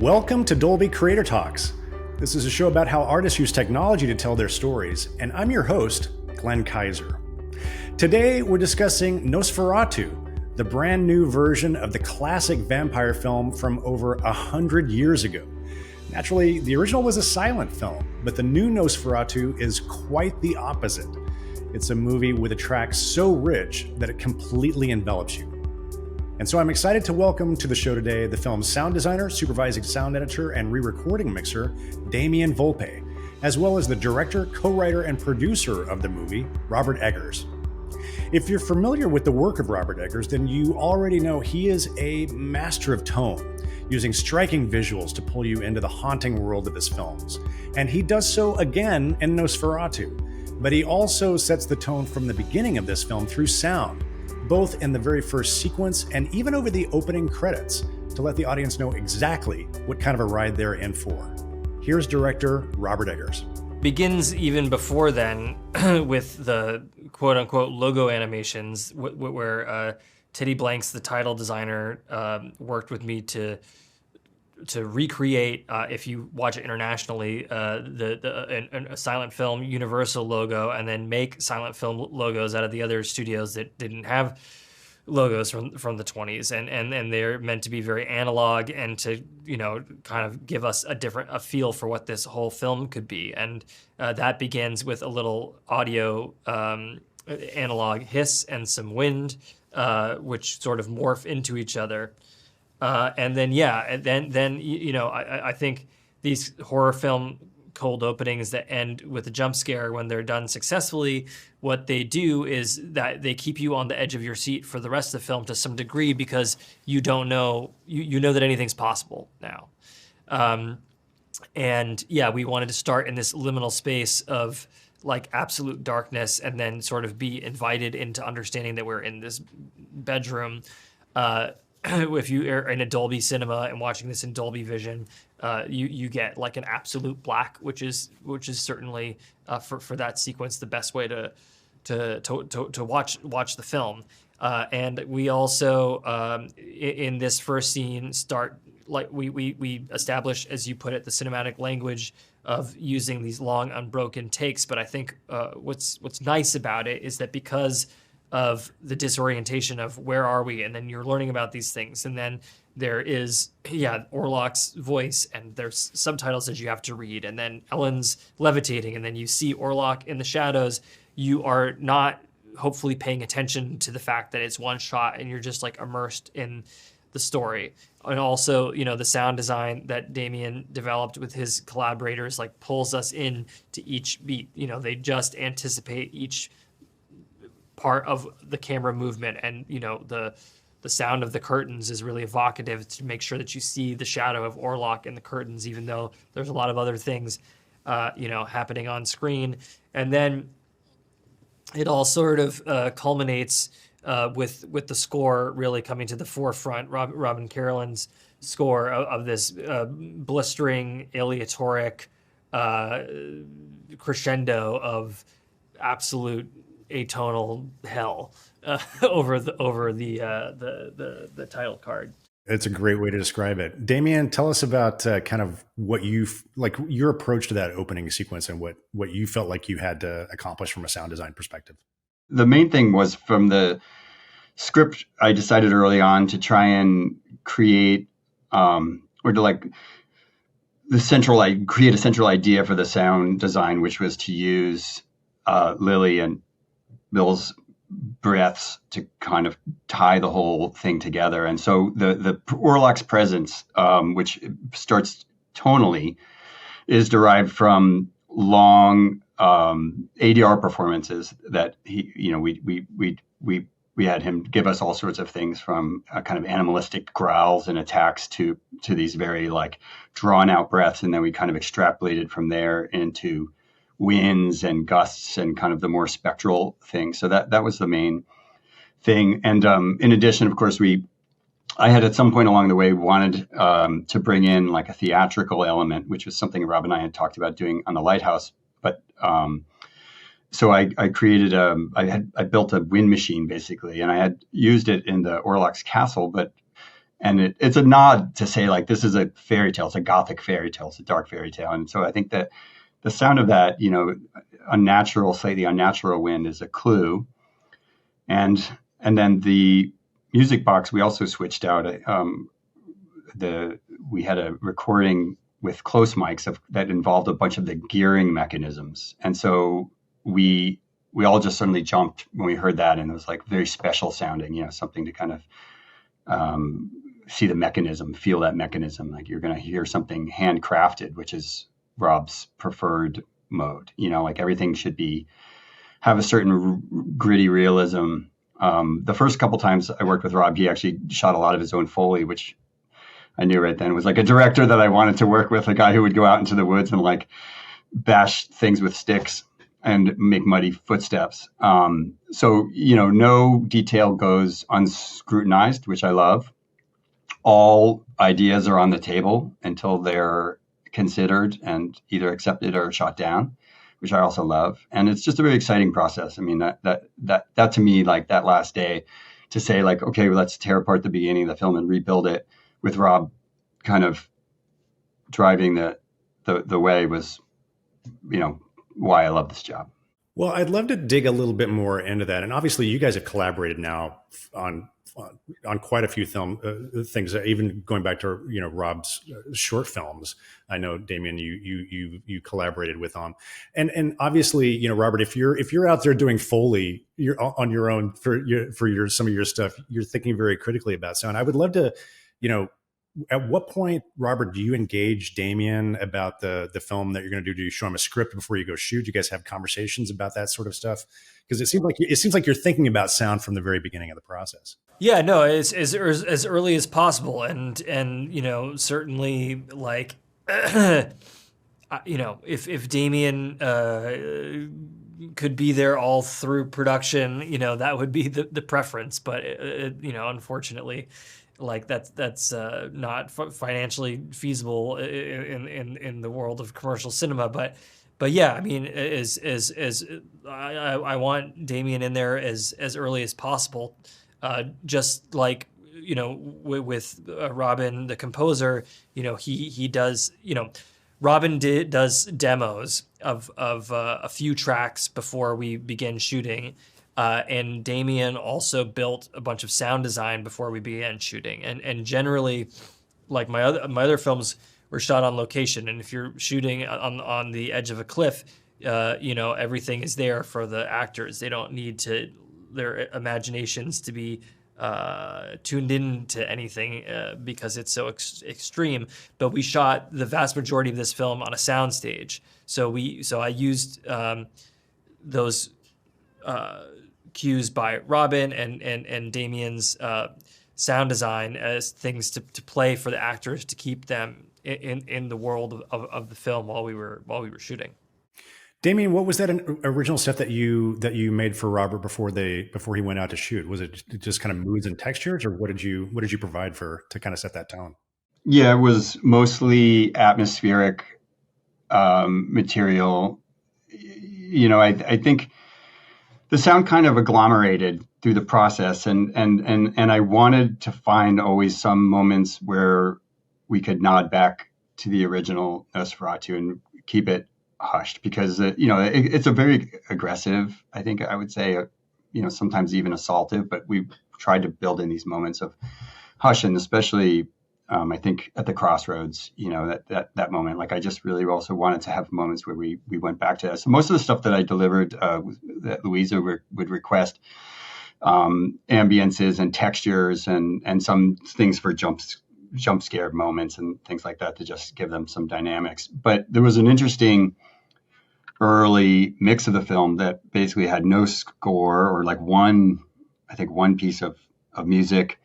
Welcome to Dolby Creator Talks. This is a show about how artists use technology to tell their stories, and I'm your host, Glenn Kaiser. Today, we're discussing Nosferatu, the brand new version of the classic vampire film from over 100 years ago. Naturally, the original was a silent film, but the new Nosferatu is quite the opposite. It's a movie with a track so rich that it completely envelops you. And so I'm excited to welcome to the show today the film's sound designer, supervising sound editor, and re-recording mixer, Damian Volpe, as well as the director, co-writer, and producer of the movie, Robert Eggers. If you're familiar with the work of Robert Eggers, then you already know he is a master of tone, using striking visuals to pull you into the haunting world of his films. And he does so again in Nosferatu. But he also sets the tone from the beginning of this film through sound, both in the very first sequence and even over the opening credits, to let the audience know exactly what kind of a ride they're in for. Here's director Robert Eggers. Begins even before then with the quote-unquote logo animations, where Teddy Blanks, the title designer, worked with me to recreate, if you watch it internationally, a silent film Universal logo, and then make silent film logos out of the other studios that didn't have logos from the 20s, and they're meant to be very analog and to kind of give us a feel for what this whole film could be. And that begins with a little audio analog hiss and some wind, which sort of morph into each other. And then I think these horror film cold openings that end with a jump scare, when they're done successfully, what they do is that they keep you on the edge of your seat for the rest of the film to some degree, because you don't know, you know that anything's possible now. We wanted to start in this liminal space of like absolute darkness, and then sort of be invited into understanding that we're in this bedroom. If you are in a Dolby cinema and watching this in Dolby Vision, you get like an absolute black, which is certainly for that sequence the best way to watch the film. And we also in this first scene start, like we establish, as you put it, the cinematic language of using these long unbroken takes. But I think what's nice about it is that because of the disorientation of where are we, and then you're learning about these things, and then there is Orlock's voice, and there's subtitles that you have to read, and then Ellen's levitating, and then you see Orlock in the shadows. You are not hopefully paying attention to the fact that it's one shot and you're just like immersed in the story. And also, the sound design that Damian developed with his collaborators like pulls us in to each beat. They just anticipate each part of the camera movement, and the sound of the curtains is really evocative to make sure that you see the shadow of Orlock in the curtains, even though there's a lot of other things happening on screen. And then it all sort of culminates with the score really coming to the forefront. Robin Carolyn's score of this blistering aleatoric crescendo of absolute atonal hell over the title card. It's a great way to describe it. Damian, tell us about kind of what your approach to that opening sequence, and what you felt like you had to accomplish from a sound design perspective. The main thing was, from the script, I decided early on to try and create create a central idea for the sound design, which was to use Lily and Bill's breaths to kind of tie the whole thing together. And so the Orlock's presence, which starts tonally, is derived from long ADR performances that we had him give us all sorts of things, from kind of animalistic growls and attacks to these very like drawn out breaths, and then we kind of extrapolated from there into winds and gusts and kind of the more spectral thing. So that was the main thing. And in addition, of course, I had at some point along the way wanted to bring in like a theatrical element, which was something Rob and I had talked about doing on The Lighthouse. But so I created I built a wind machine basically, and I had used it in the Orlock's castle, but And it's a nod to say, like, this is a fairy tale. It's a gothic fairy tale. It's a dark fairy tale. And so I think that the sound of that, slightly unnatural wind is a clue. And then the music box, we also switched out. We had a recording with close mics that involved a bunch of the gearing mechanisms. And so we all just suddenly jumped when we heard that. And it was like very special sounding, something to kind of see the mechanism, feel that mechanism. Like you're going to hear something handcrafted, which is Rob's preferred mode. Like everything should have a certain gritty realism. The first couple times I worked with Rob, he actually shot a lot of his own Foley, which I knew right then was like a director that I wanted to work with, a guy who would go out into the woods and like bash things with sticks and make muddy footsteps. So, no detail goes unscrutinized, which I love. All ideas are on the table until they're considered and either accepted or shot down, which I also love. And it's just a very exciting process. I mean, that to me, like that last day to say like, okay, well, let's tear apart the beginning of the film and rebuild it with Rob kind of driving the way was, why I love this job. Well, I'd love to dig a little bit more into that. And obviously you guys have collaborated now on quite a few things, even going back to, Rob's short films. I know, Damian, you collaborated with him, and obviously, Robert, if you're out there doing Foley, you're on your own for some of your stuff, you're thinking very critically about sound. I would love to, at what point, Robert, do you engage Damian about the film that you're going to do? Do you show him a script before you go shoot? Do you guys have conversations about that sort of stuff? Because it seems like you're thinking about sound from the very beginning of the process. Yeah, no, it's as early as possible, and certainly like, if Damian could be there all through production, that would be the preference. But unfortunately, like that's not financially feasible in the world of commercial cinema. But yeah, I mean, I want Damian in there as early as possible. Just like, with Robin, the composer, he does, Robin does demos of a few tracks before we begin shooting. And Damian also built a bunch of sound design before we began shooting. And generally, like my other films were shot on location. And if you're shooting on the edge of a cliff, everything is there for the actors. They don't need their imaginations to be tuned into anything because it's so extreme. But we shot the vast majority of this film on a soundstage. So I used those cues by Robin and Damian's sound design as things to play for the actors to keep them in the world of the film while we were shooting. Damian, what was that original stuff that you made for Robert before he went out to shoot? Was it just kind of moods and textures, or what did you provide to kind of set that tone? Yeah, it was mostly atmospheric material. I think the sound kind of agglomerated through the process, and I wanted to find always some moments where we could nod back to the original Nosferatu and keep it hushed, because it's a very aggressive, I think I would say, sometimes even assaultive, but we tried to build in these moments of hush, and especially I think at the crossroads, that moment, like I just really also wanted to have moments where we went back to that. So most of the stuff that I delivered that Louisa would request ambiences and textures and some things for jump scare moments and things like that to just give them some dynamics. But there was an interesting early mix of the film that basically had no score, or like one piece of music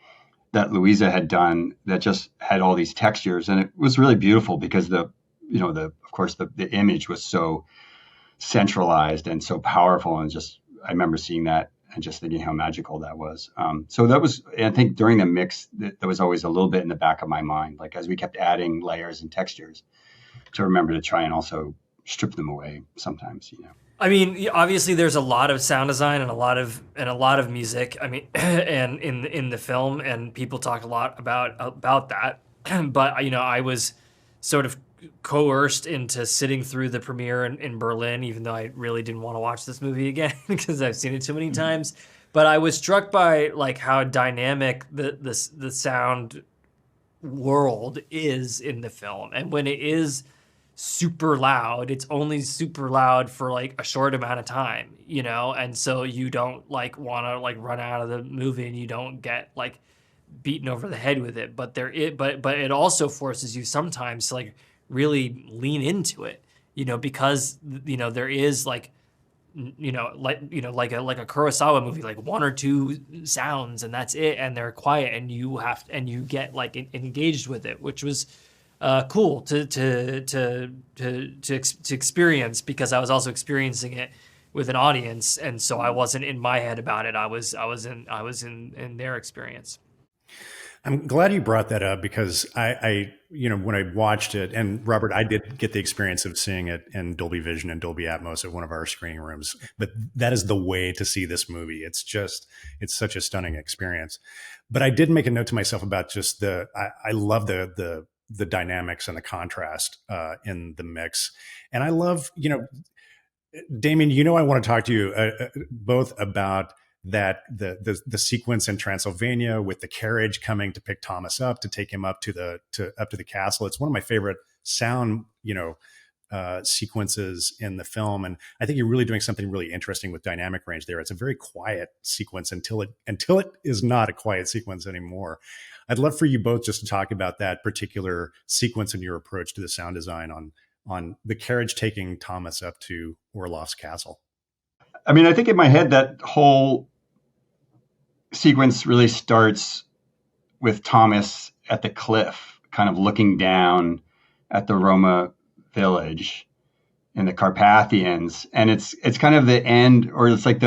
that Louisa had done that just had all these textures. And it was really beautiful because of course the image was so centralized and so powerful. And just, I remember seeing that and just thinking how magical that was. So that was, I think during the mix, there was always a little bit in the back of my mind, like as we kept adding layers and textures, to remember to try and also strip them away sometimes, I mean, obviously, there's a lot of sound design and a lot of music. I mean, and in the film, and people talk a lot about that. But I was sort of coerced into sitting through the premiere in Berlin, even though I really didn't want to watch this movie again because I've seen it too many times. But I was struck by like how dynamic the sound world is in the film, and when it is super loud, it's only super loud for like a short amount of time, and so you don't like want to like run out of the movie, and you don't get like beaten over the head with it. But but it also forces you sometimes to like really lean into it, because there is like like a Kurosawa movie, like one or two sounds and that's it, and they're quiet, and you get like engaged with it, which was cool to experience, because I was also experiencing it with an audience, and so I wasn't in my head about it. I was in their experience. I'm glad you brought that up, because I when I watched it, and Robert, I did get the experience of seeing it in Dolby Vision and Dolby Atmos at one of our screening rooms, but that is the way to see this movie. It's such a stunning experience. But I did make a note to myself about just I love the dynamics and the contrast in the mix. And I love, Damian, I want to talk to you both about that the sequence in Transylvania with the carriage coming to pick Thomas up, to take him up to the castle. It's one of my favorite sound, sequences in the film. And I think you're really doing something really interesting with dynamic range there. It's a very quiet sequence until it is not a quiet sequence anymore. I'd love for you both just to talk about that particular sequence and your approach to the sound design on the carriage taking Thomas up to Orlock's castle. I mean, I think in my head, that whole sequence really starts with Thomas at the cliff, kind of looking down at the Roma village in the Carpathians. And it's kind of the end, or it's like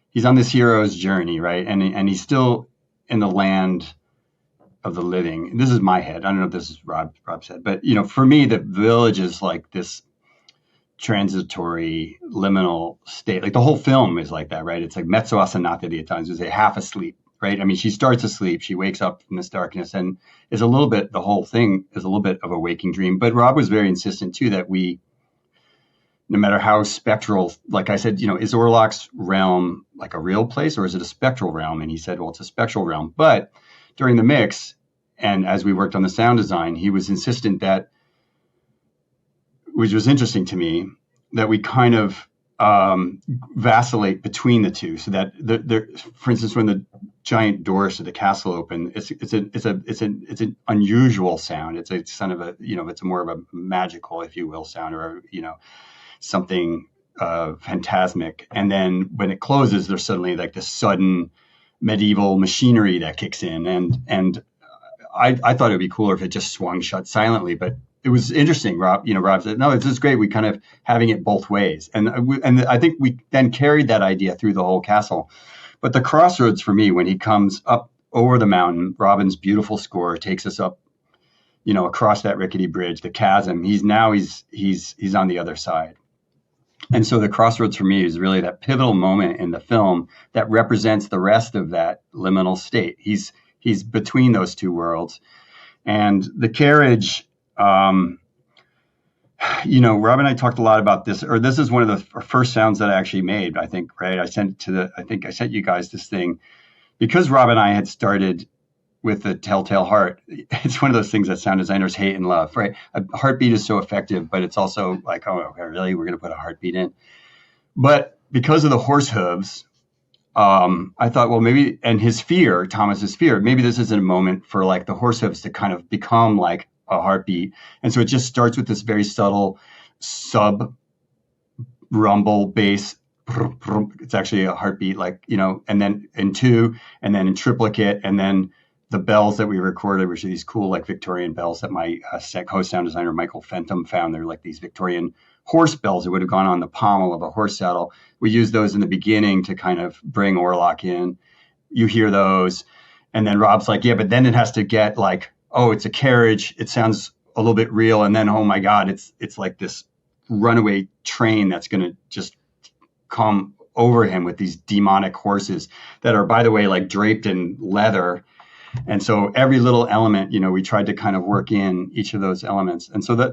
he's on this hero's journey, right? And he's still in the land of the living. This is my head. I don't know if this is Rob said, but for me, the village is like this transitory liminal state. Like the whole film is like that, right? It's like mezzo assonata at times. It's half asleep, right? I mean, she starts asleep, she wakes up in this darkness, and the whole thing is a little bit of a waking dream. But Rob was very insistent too that no matter how spectral, like I said, is Orlock's realm like a real place, or is it a spectral realm? And he said, well, it's a spectral realm. But during the mix, and as we worked on the sound design, he was insistent that, which was interesting to me, that we kind of vacillate between the two, so that for instance, when the giant doors to the castle open, it's an unusual sound. It's a kind of it's more of a magical, if you will, sound, or something phantasmic. And then when it closes, there's suddenly like this sudden medieval machinery that kicks in, and I thought it would be cooler if it just swung shut silently, but it was interesting. Rob said, no, this is great. We kind of having it both ways. And I think we then carried that idea through the whole castle. But the crossroads for me, when he comes up over the mountain, Robin's beautiful score takes us up, across that rickety bridge, the chasm. He's on the other side. And so the crossroads for me is really that pivotal moment in the film that represents the rest of that liminal state. He's between those two worlds. And the carriage, Rob and I talked a lot about this, or this is one of the first sounds that I actually made, I think, right? I sent you guys this thing because Rob and I had started with the Telltale Heart. It's one of those things that sound designers hate and love, right? A heartbeat is so effective, but it's also like, oh, okay, really? We're going to put a heartbeat in? But because of the horse hooves, I thought, well, maybe, and Thomas's fear, maybe this is a moment for like the horse hooves to kind of become like a heartbeat. And so it just starts with this very subtle sub rumble bass. It's actually a heartbeat, like, and then in two, and then in triplicate, and then the bells that we recorded, which are these cool, like Victorian bells that my host sound designer, Michael Fenton, found. They're like these Victorian horse bells that would have gone on the pommel of a horse saddle. We used those in the beginning to kind of bring Orlock in. You hear those. And then Rob's like, yeah, but then it has to get like, oh, it's a carriage. It sounds a little bit real. And then, oh my God, it's like this runaway train that's going to just come over him with these demonic horses that are, by the way, like draped in leather. And so every little element, we tried to kind of work in each of those elements. And so that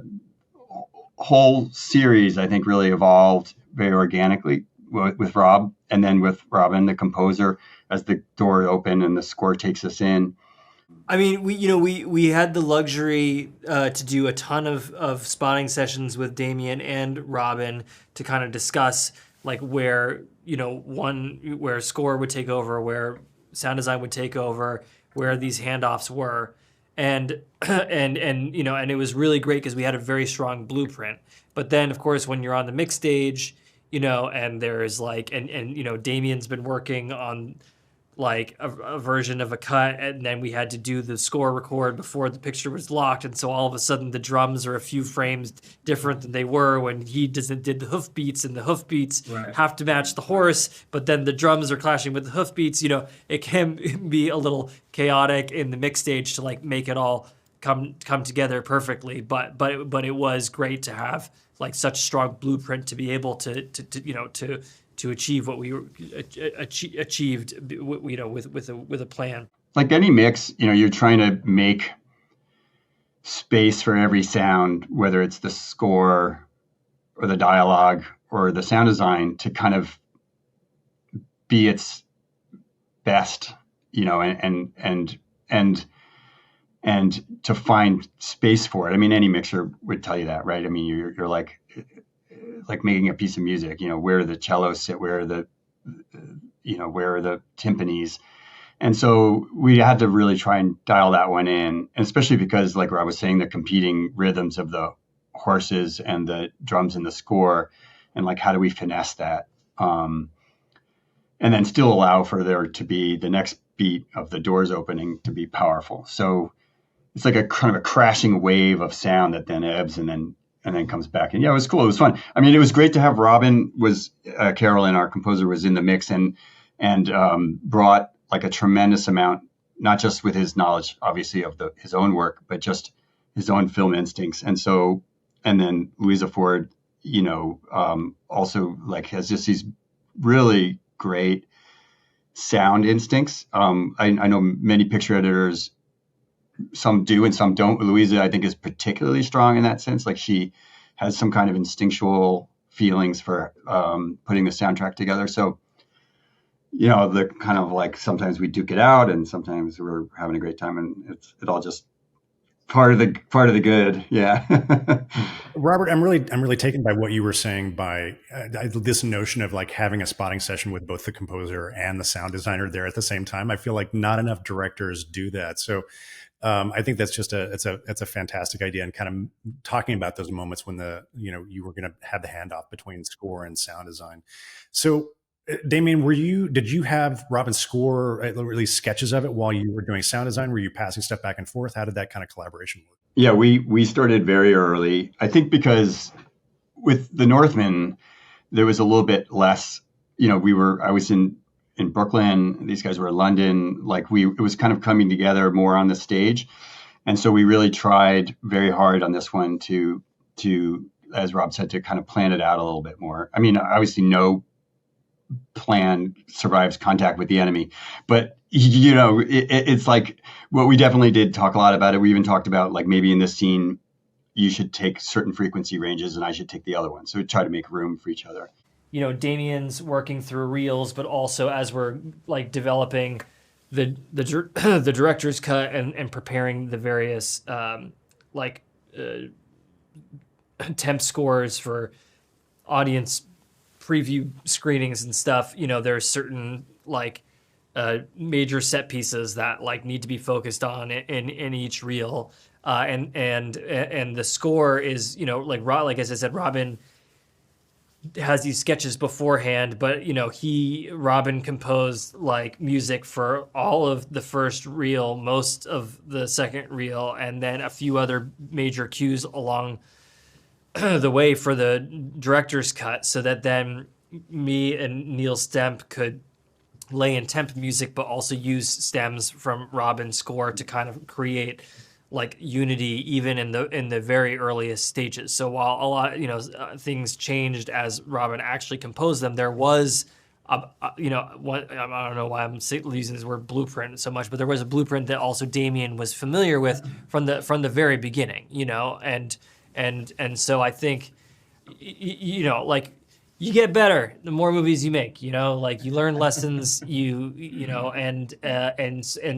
whole series, I think, really evolved very organically with Rob, and then with Robin, the composer, as the door opened and the score takes us in. I mean, we had the luxury to do a ton of spotting sessions with Damian and Robin to kind of discuss like where where score would take over, where sound design would take over, where these handoffs were, and it was really great because we had a very strong blueprint. But then, of course, when you're on the mix stage, and there's like Damian's been working on like a version of a cut, and then we had to do the score record before the picture was locked, and so all of a sudden the drums are a few frames different than they were when he did the hoof beats, and the hoof beats have to match the horse, but then the drums are clashing with the hoof beats. It can be a little chaotic in the mix stage to like make it all come together perfectly, but it was great to have like such strong blueprint to be able to achieve what we achieved, with a plan. Like any mix, you're trying to make space for every sound, whether it's the score or the dialogue or the sound design, to kind of be its best, and to find space for it. I mean, any mixer would tell you that, right? I mean, you're like making a piece of music, where the cellos sit, where are the timpanis. And so we had to really try and dial that one in, and especially because, like I was saying, the competing rhythms of the horses and the drums in the score, and like, how do we finesse that? And then still allow for there to be the next beat of the doors opening to be powerful. So it's like a kind of a crashing wave of sound that then ebbs and then comes back. And yeah, it was cool. It was fun. I mean, it was great to have Robin Carolyn, our composer, was in the mix and brought like a tremendous amount, not just with his knowledge, obviously, of his own work, but just his own film instincts. And then Louisa Ford, also like has just these really great sound instincts. I know many picture editors, some do and some don't. Louisa, I think, is particularly strong in that sense. Like, she has some kind of instinctual feelings for putting the soundtrack together. So, the kind of like, sometimes we duke it out and sometimes we're having a great time, and it all just part of the good. Yeah. Robert, I'm really taken by what you were saying, by this notion of like having a spotting session with both the composer and the sound designer there at the same time. I feel like not enough directors do that. So I think that's just it's a fantastic idea, and kind of talking about those moments when you were going to have the handoff between score and sound design. So Damian, did you have Robin score at least sketches of it while you were doing sound design? Were you passing stuff back and forth? How did that kind of collaboration work? Yeah, we started very early. I think because with the Northman, there was a little bit less, I was in Brooklyn, these guys were in London, it was kind of coming together more on the stage. And so we really tried very hard on this one to, as Rob said, to kind of plan it out a little bit more. I mean, obviously no plan survives contact with the enemy, but it's like what we definitely did talk a lot about it. We even talked about like, maybe in this scene, you should take certain frequency ranges and I should take the other one. So we try to make room for each other. Damian's working through reels, but also as we're like developing the director's cut and preparing the various temp scores for audience preview screenings and stuff. There's certain major set pieces that need to be focused on in each reel, and the score is like as I said, Robin has these sketches beforehand, but Robin composed music for all of the first reel, most of the second reel, and then a few other major cues along the way for the director's cut, so that then me and Neil Stemp could lay in temp music, but also use stems from Robin's score to kind of create like unity even in the very earliest stages. So while a lot, things changed as Robin actually composed them, there was I don't know why I'm using this word blueprint so much, but there was a blueprint that also Damian was familiar with from the very beginning, and so I think, like, you get better the more movies you make, like you learn lessons, and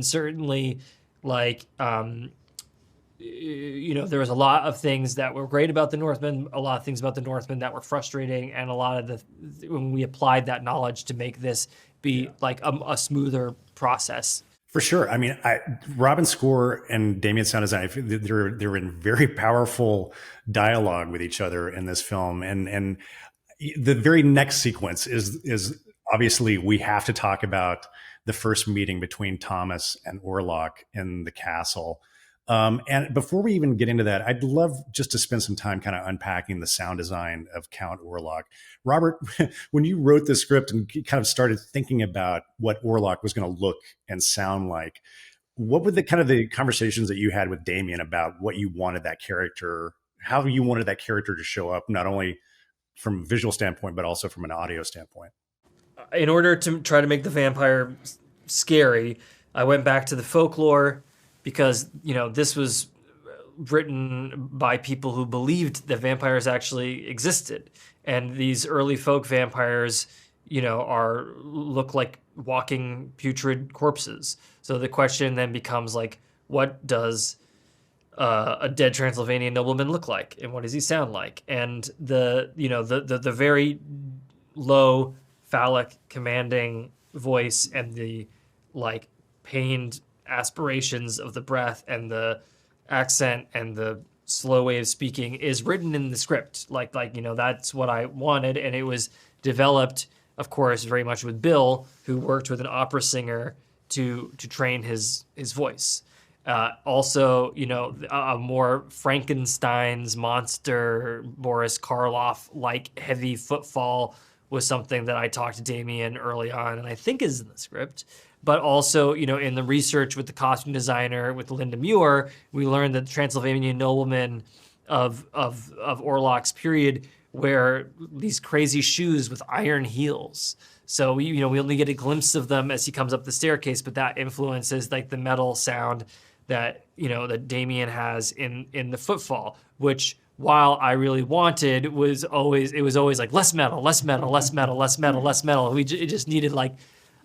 certainly, like, there was a lot of things that were great about the Northman, a lot of things about the Northman that were frustrating, and a lot of when we applied that knowledge to make this be like a smoother process. For sure. I mean, Robin's score and Damian's sound design, they're in very powerful dialogue with each other in this film, and the very next sequence is obviously we have to talk about the first meeting between Thomas and Orlock in the castle. And before we even get into that, I'd love just to spend some time kind of unpacking the sound design of Count Orlok. Robert, when you wrote the script and kind of started thinking about what Orlok was going to look and sound like, what were the kind of the conversations that you had with Damian about what you wanted that character, how you wanted that character to show up, not only from a visual standpoint, but also from an audio standpoint? In order to try to make the vampire scary, I went back to the folklore, because this was written by people who believed that vampires actually existed, and these early folk vampires look like walking putrid corpses. So the question then becomes, like, what does a dead Transylvanian nobleman look like, and what does he sound like? And the very low, phallic, commanding voice, and the, like, pained aspirations of the breath and the accent and the slow way of speaking is written in the script. Like that's what I wanted, and it was developed, of course, very much with Bill, who worked with an opera singer to train his voice. Also, a more Frankenstein's monster, Boris Karloff-like heavy footfall was something that I talked to Damian early on, and I think is in the script. But also, in the research with the costume designer, with Linda Muir, we learned that the Transylvanian noblemen of Orlock's period wear these crazy shoes with iron heels. So we only get a glimpse of them as he comes up the staircase, but that influences, like, the metal sound that that Damian has in the footfall, which, while I really wanted, it was always like less metal, less metal, less metal, less metal, less metal. It just needed, like,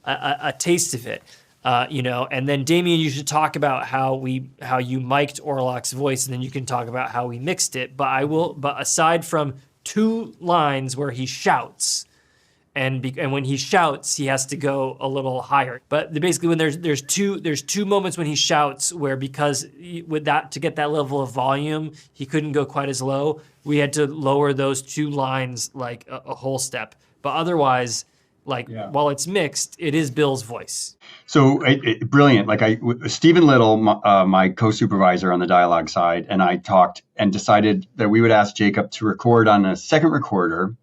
a taste of it, and then Damian, you should talk about how you mic'd Orlock's voice, and then you can talk about how we mixed it. But aside from 2 lines where he shouts, and when he shouts, he has to go a little higher. But basically, when there's two moments when he shouts where, because with that, to get that level of volume, he couldn't go quite as low. We had to lower those 2 lines like a whole step. But otherwise, while it's mixed, it is Bill's voice. So brilliant. Like Stephen Little, my co-supervisor on the dialogue side, and I talked and decided that we would ask Jacob to record on a second recorder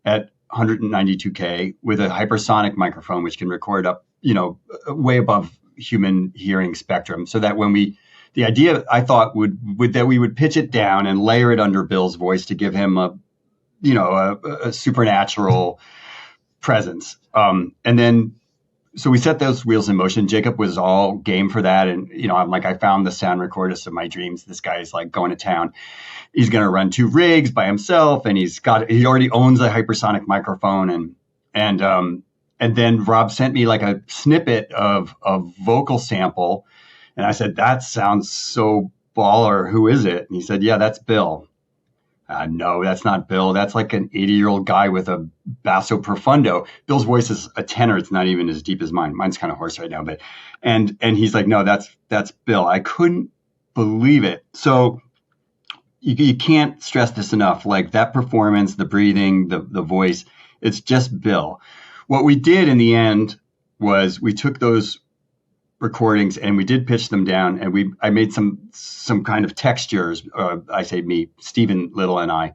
at 192K with a hypersonic microphone, which can record up, way above human hearing spectrum. So that the idea I thought would that we would pitch it down and layer it under Bill's voice to give him a supernatural presence. And then, so we set those wheels in motion. Jacob was all game for that. And, I'm like, I found the sound recordist of my dreams. This guy's like going to town. He's going to run 2 rigs by himself. And he already owns a hypersonic microphone. And then Rob sent me like a snippet of a vocal sample. And I said, that sounds so baller. Who is it? And he said, yeah, that's Bill. No, that's not Bill. That's like an 80-year-old guy with a basso profundo. Bill's voice is a tenor. It's not even as deep as mine. Mine's kind of hoarse right now, but and he's like, no, that's Bill. I couldn't believe it. So you can't stress this enough. Like, that performance, the breathing, the voice, it's just Bill. What we did in the end was we took those recordings and we did pitch them down, and I made some kind of textures. I say me, Stephen Little and I,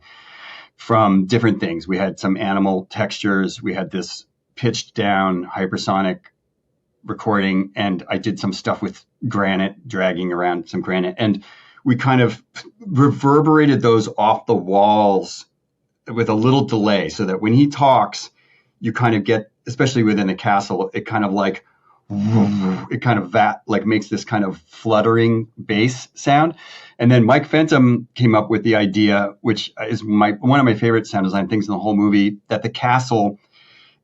from different things. We had some animal textures. We had this pitched down hypersonic recording, and I did some stuff with granite, dragging around some granite, and we kind of reverberated those off the walls with a little delay, so that when he talks, you kind of get, especially within the castle, it kind of like makes this kind of fluttering bass sound. And then Mike Fenton came up with the idea, which is one of my favorite sound design things in the whole movie, that the castle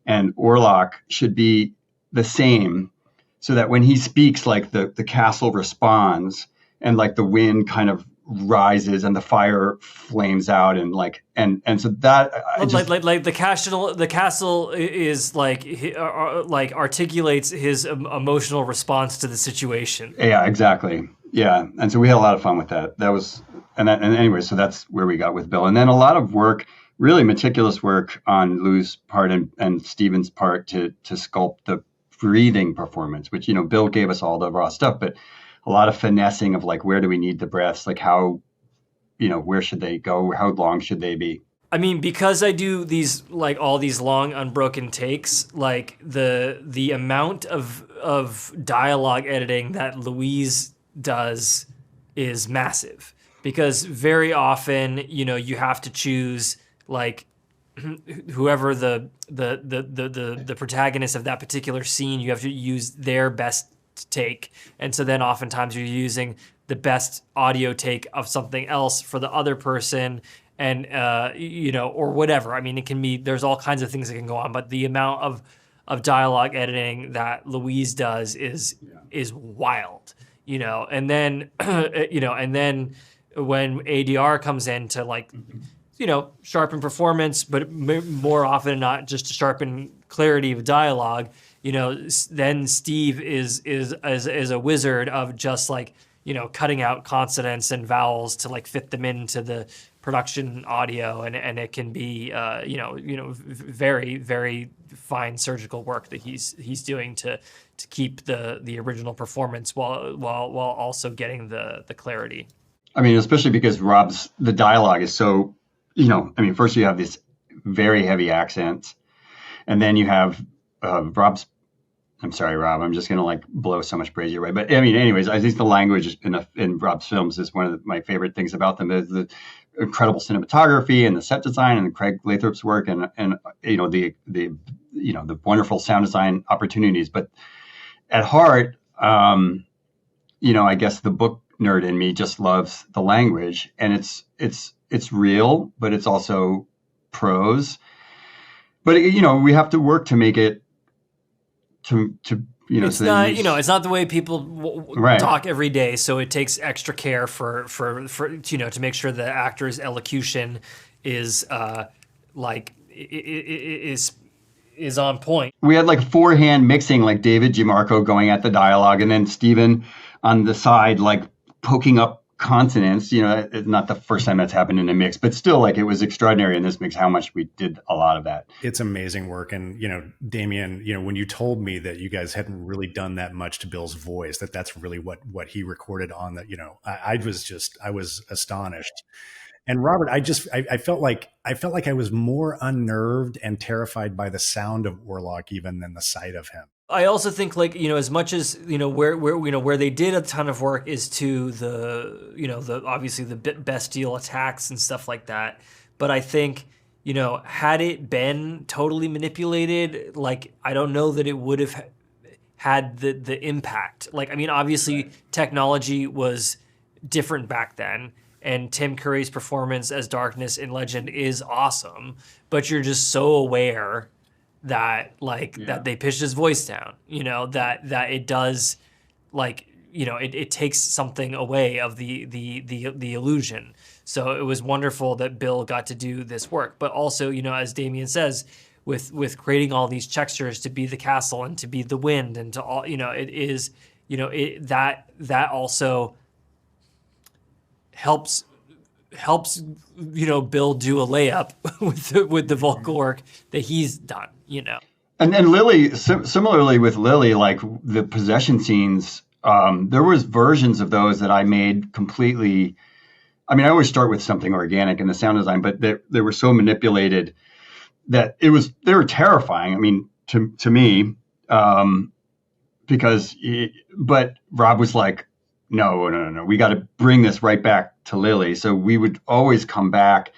and Orlock should be the same, so that when he speaks, like the castle responds, and like the wind kind of rises and the fire flames out, and so that like the castle is like articulates his emotional response to the situation. Yeah, exactly. Yeah, and so we had a lot of fun with that. Anyway, so that's where we got with Bill, and then a lot of work, really meticulous work on Lou's part and Steven's part to sculpt the breathing performance, which Bill gave us all the raw stuff, but a lot of finessing of like, where do we need the breaths? Like how, where should they go? How long should they be? I mean, because I do these, like all these long unbroken takes, like the amount of dialogue editing that Louise does is massive, because very often, you have to choose like whoever the protagonist of that particular scene, you have to use their best take, and so then oftentimes you're using the best audio take of something else for the other person, and or whatever. I mean, it can be, there's all kinds of things that can go on, but the amount of dialogue editing that Louise does is wild, and then and then when ADR comes in to like sharpen performance, but more often than not just to sharpen clarity of dialogue, then Steve is a wizard of just like, cutting out consonants and vowels to like fit them into the production audio, and it can be very, very fine surgical work that he's doing to keep the original performance while also getting the clarity. I mean, especially because the dialogue is so, first you have this very heavy accent, and then you have Rob's. I'm sorry, Rob. I'm just going to like blow so much praise your way. But I mean, anyways, I think the language in Rob's films is one of my favorite things about them, is the incredible cinematography and the set design and Craig Lathrop's work, and the wonderful sound design opportunities. But at heart, I guess the book nerd in me just loves the language, and it's real, but it's also prose. But we have to work to make it it's so not it's not the way people talk every day, so it takes extra care for to make sure the actor's elocution is is on point. We had like forehand mixing, like David Gimarco going at the dialogue, and then Steven on the side like poking up consonants. It's not the first time that's happened in a mix, but still, like, it was extraordinary in this mix how much we did a lot of that. It's amazing work. And Damian, when you told me that you guys hadn't really done that much to Bill's voice, that's really what he recorded on that, I was astonished. And Robert, I felt like I was more unnerved and terrified by the sound of Orlock even than the sight of him. I also think, like, as much as where they did a ton of work is to the obviously the bestial attacks and stuff like that. But I think had it been totally manipulated, like, I don't know that it would have had the impact. Like, I mean, obviously technology was different back then, and Tim Curry's performance as Darkness in Legend is awesome, but you're just so aware that that they pitched his voice down, that it does, like, it takes something away of the illusion. So it was wonderful that Bill got to do this work, but also, as Damian says, with creating all these textures to be the castle and to be the wind and to all, it is, that also helps Bill do a layup with the vocal work that he's done, And Lily, similarly with Lily, like the possession scenes, there was versions of those that I made completely. I mean, I always start with something organic in the sound design, but they were so manipulated that they were terrifying. I mean, to me, but Rob was like, no, we got to bring this right back to Lily. So we would always come back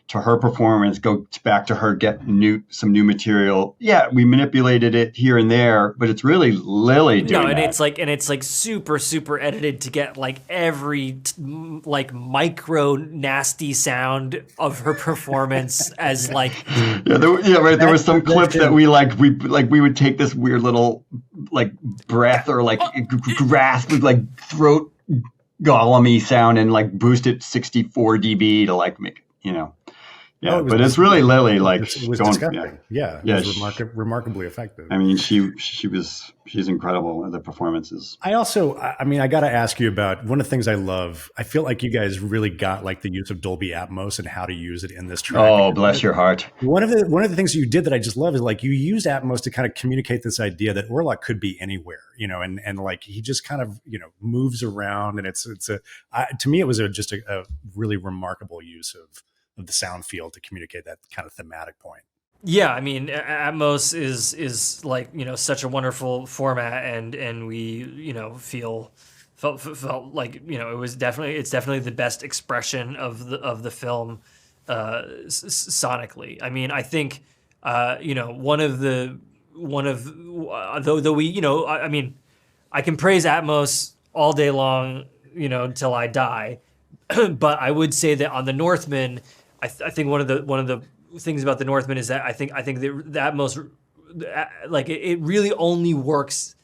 to her performance, go back to her, get some new material. Yeah, we manipulated it here and there, but it's really Lily doing and that. it's like super edited to get like every like micro nasty sound of her performance as like right. There was some clips that we would take this weird little like breath or like grasp with like throat golem-y sound and like boost it 64 dB to like make Yeah, but it's really Lily. Like it was disgusting. Yeah, it was remarkably effective. I mean, she's incredible at the performances. I got to ask you about one of the things I love. I feel like you guys really got like the use of Dolby Atmos and how to use it in this track. Oh, bless your heart. One of the things you did that I just love is like you used Atmos to kind of communicate this idea that Orlock could be anywhere, and like he just kind of moves around, and to me it was just a really remarkable use of the sound field to communicate that kind of thematic point. Yeah, I mean, Atmos is like such a wonderful format, and we felt like it's definitely the best expression of the film sonically. I mean, I think though we I mean, I can praise Atmos all day long until I die, but I would say that on the Northman, I think one of the things about the Northman is that I think the Atmos, like it really only works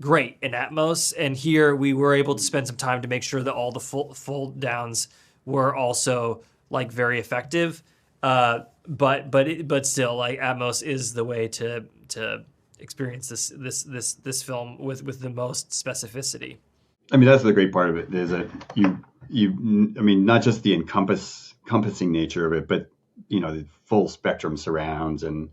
great in Atmos, and here we were able to spend some time to make sure that all the fold downs were also like very effective. But still, like Atmos is the way to experience this film with the most specificity. I mean, that's the great part of it is that I mean, not just the encompassing nature of it, but the full spectrum surrounds, and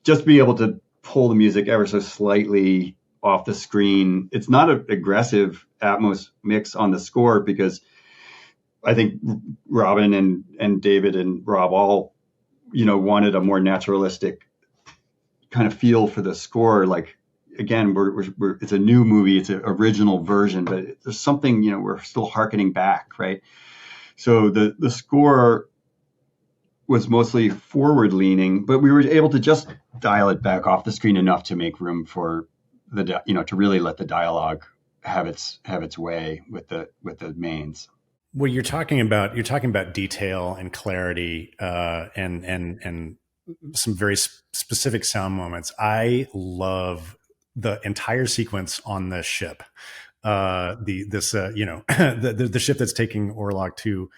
just be able to pull the music ever so slightly off the screen. It's not an aggressive Atmos mix on the score, because I think Robin and David and Rob all wanted a more naturalistic kind of feel for the score. Like, again, we're it's a new movie, it's an original version, but there's something we're still hearkening back, right? So the score was mostly forward leaning, but we were able to just dial it back off the screen enough to make room for to really let the dialogue have its way with the mains. Well, you're talking about detail and clarity, and some very specific sound moments. I love the entire sequence on the ship. The ship that's taking Orlock to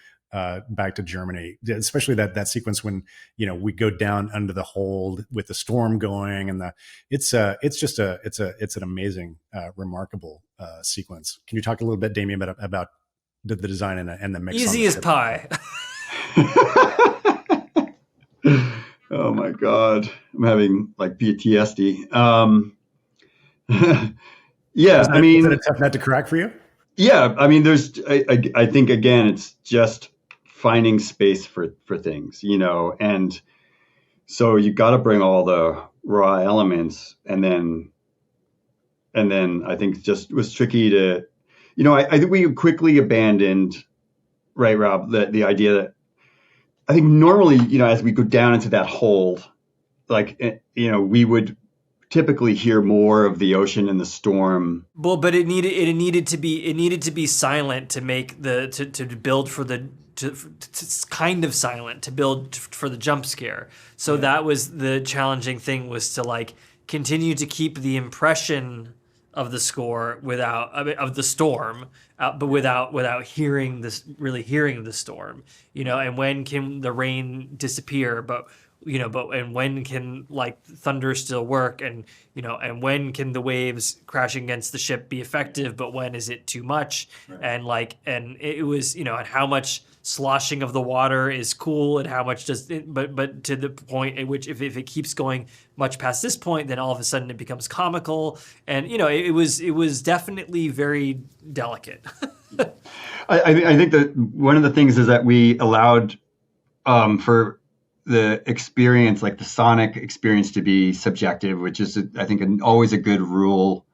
back to Germany, especially that sequence when we go down under the hold with the storm going, and it's an amazing, remarkable sequence. Can you talk a little bit, Damian, about the design and the mix? Easy as pie. Oh my God, I'm having like PTSD. Yeah, I mean, is that a tough nut to crack for you? Yeah, I mean, I think again, it's just finding space for things, and so you got to bring all the raw elements, and then I think it just was tricky to, I think we quickly abandoned, right, Rob, the idea that I think normally, as we go down into that hold, like, we would typically hear more of the ocean and the storm. Well, but it needed to be silent to make to build for it's kind of silent to build for the jump scare. So that was the challenging thing, was to like continue to keep the impression of the score of the storm, but without hearing the storm, and when can the rain disappear, but when can like thunder still work, and when can the waves crashing against the ship be effective, but when is it too much? Right. And it was, and how much sloshing of the water is cool, and how much does it, but to the point at which if it keeps going much past this point, then all of a sudden it becomes comical, and it was definitely very delicate. I think that one of the things is that we allowed for the experience, like the sonic experience, to be subjective, which is, I think, always a good rule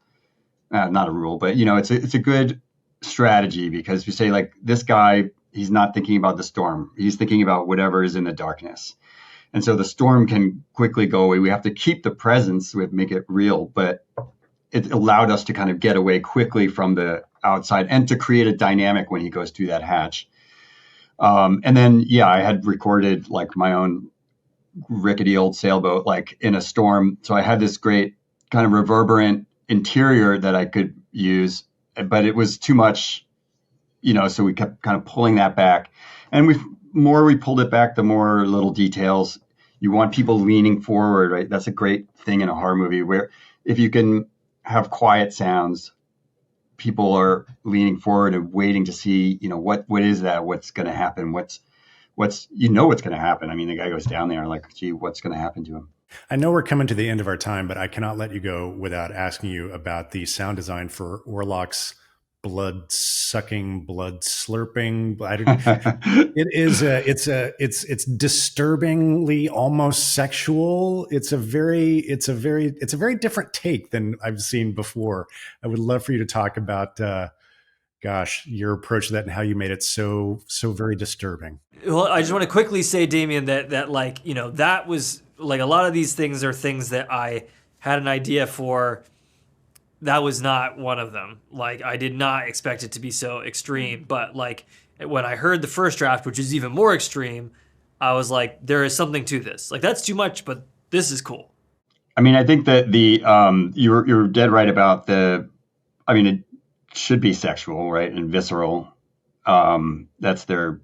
not a rule, but it's a good strategy, because you say, like, this guy, he's not thinking about the storm. He's thinking about whatever is in the darkness. And so the storm can quickly go away. We have to keep the presence, we have to make it real, but it allowed us to kind of get away quickly from the outside and to create a dynamic when he goes through that hatch. And then, I had recorded like my own rickety old sailboat, like in a storm. So I had this great kind of reverberant interior that I could use, but it was too much, so we kept kind of pulling that back. And more we pulled it back, the more little details. You want people leaning forward, right? That's a great thing in a horror movie, where if you can have quiet sounds, people are leaning forward and waiting to see, what is that? What's going to happen? What's what's going to happen. I mean, the guy goes down there like, gee, what's going to happen to him? I know we're coming to the end of our time, but I cannot let you go without asking you about the sound design for Orlock's blood sucking, blood slurping. It's disturbingly almost sexual. It's a very different take than I've seen before. I would love for you to talk about, your approach to that and how you made it so very disturbing. Well, I just want to quickly say, Damian, that like, that was like, a lot of these things are things that I had an idea for. That was not one of them. Like, I did not expect it to be so extreme, but like when I heard the first draft, which is even more extreme, I was like, there is something to this. Like, that's too much, but this is cool. I mean, I think that you're dead right about it should be sexual, right? And visceral. That's their,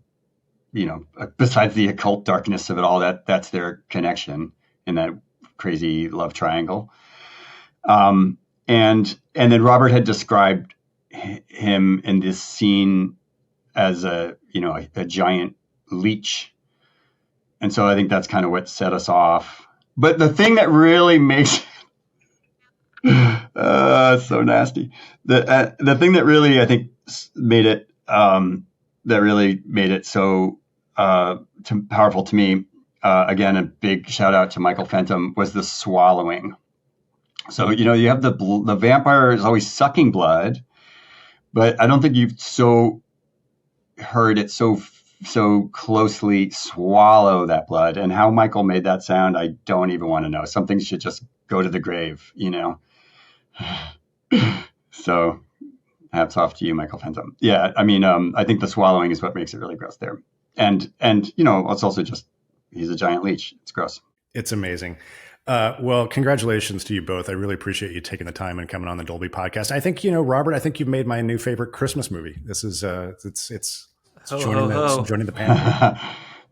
besides the occult darkness of it all, that's their connection in that crazy love triangle. And then Robert had described him in this scene as a giant leech. And so I think that's kind of what set us off. But the thing that really makes so nasty. The thing that really, I think, made it so powerful to me, again, a big shout out to Michael Fenton, was the swallowing. So, you have the vampire is always sucking blood, but I don't think you've heard it so closely swallow that blood. And how Michael made that sound, I don't even want to know. Something should just go to the grave, So hats off to you, Michael Fenton. Yeah, I mean, I think the swallowing is what makes it really gross there. And it's also just, he's a giant leech. It's gross. It's amazing. Well, congratulations to you both. I really appreciate you taking the time and coming on the Dolby podcast. I think, Robert, I think you've made my new favorite Christmas movie. This is, it's joining the panel.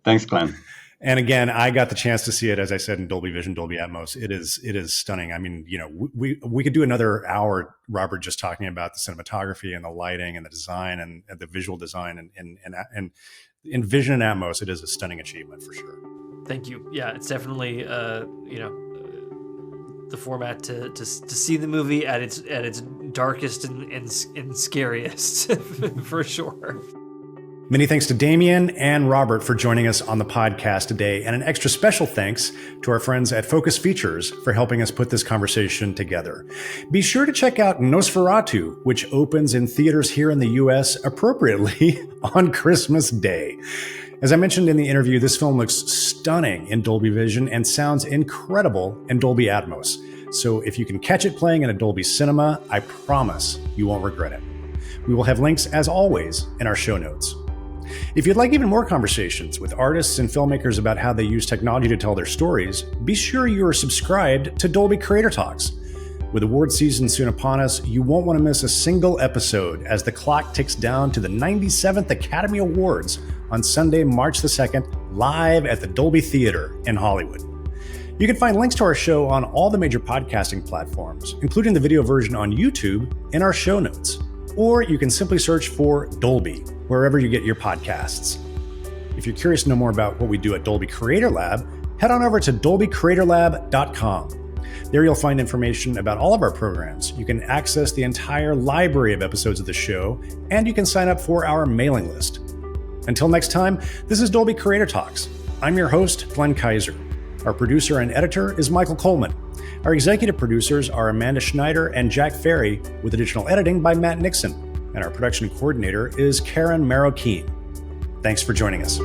Thanks, Glenn. And again, I got the chance to see it, as I said, in Dolby Vision, Dolby Atmos. It is stunning. I mean, we could do another hour, Robert, just talking about the cinematography and the lighting and the design and the visual design and in Vision and Atmos, it is a stunning achievement for sure. Thank you. Yeah, it's definitely the format to see the movie at its darkest and scariest for sure. Many thanks to Damian and Robert for joining us on the podcast today, and an extra special thanks to our friends at Focus Features for helping us put this conversation together. Be sure to check out Nosferatu, which opens in theaters here in the U.S. appropriately on Christmas Day. As I mentioned in the interview, this film looks stunning in Dolby Vision and sounds incredible in Dolby Atmos. So if you can catch it playing in a Dolby cinema, I promise you won't regret it. We will have links, as always, in our show notes. If you'd like even more conversations with artists and filmmakers about how they use technology to tell their stories, be sure you are subscribed to Dolby Creator Talks. With award season soon upon us, you won't want to miss a single episode as the clock ticks down to the 97th Academy Awards on Sunday, March the 2nd, live at the Dolby Theater in Hollywood. You can find links to our show on all the major podcasting platforms, including the video version on YouTube, in our show notes. Or you can simply search for Dolby wherever you get your podcasts. If you're curious to know more about what we do at Dolby Creator Lab, head on over to dolbycreatorlab.com. There you'll find information about all of our programs. You can access the entire library of episodes of the show, and you can sign up for our mailing list. Until next time, this is Dolby Creator Talks. I'm your host, Glenn Kaiser. Our producer and editor is Michael Coleman. Our executive producers are Amanda Schneider and Jack Ferry, with additional editing by Matt Nixon. And our production coordinator is Karen Marroquin. Thanks for joining us.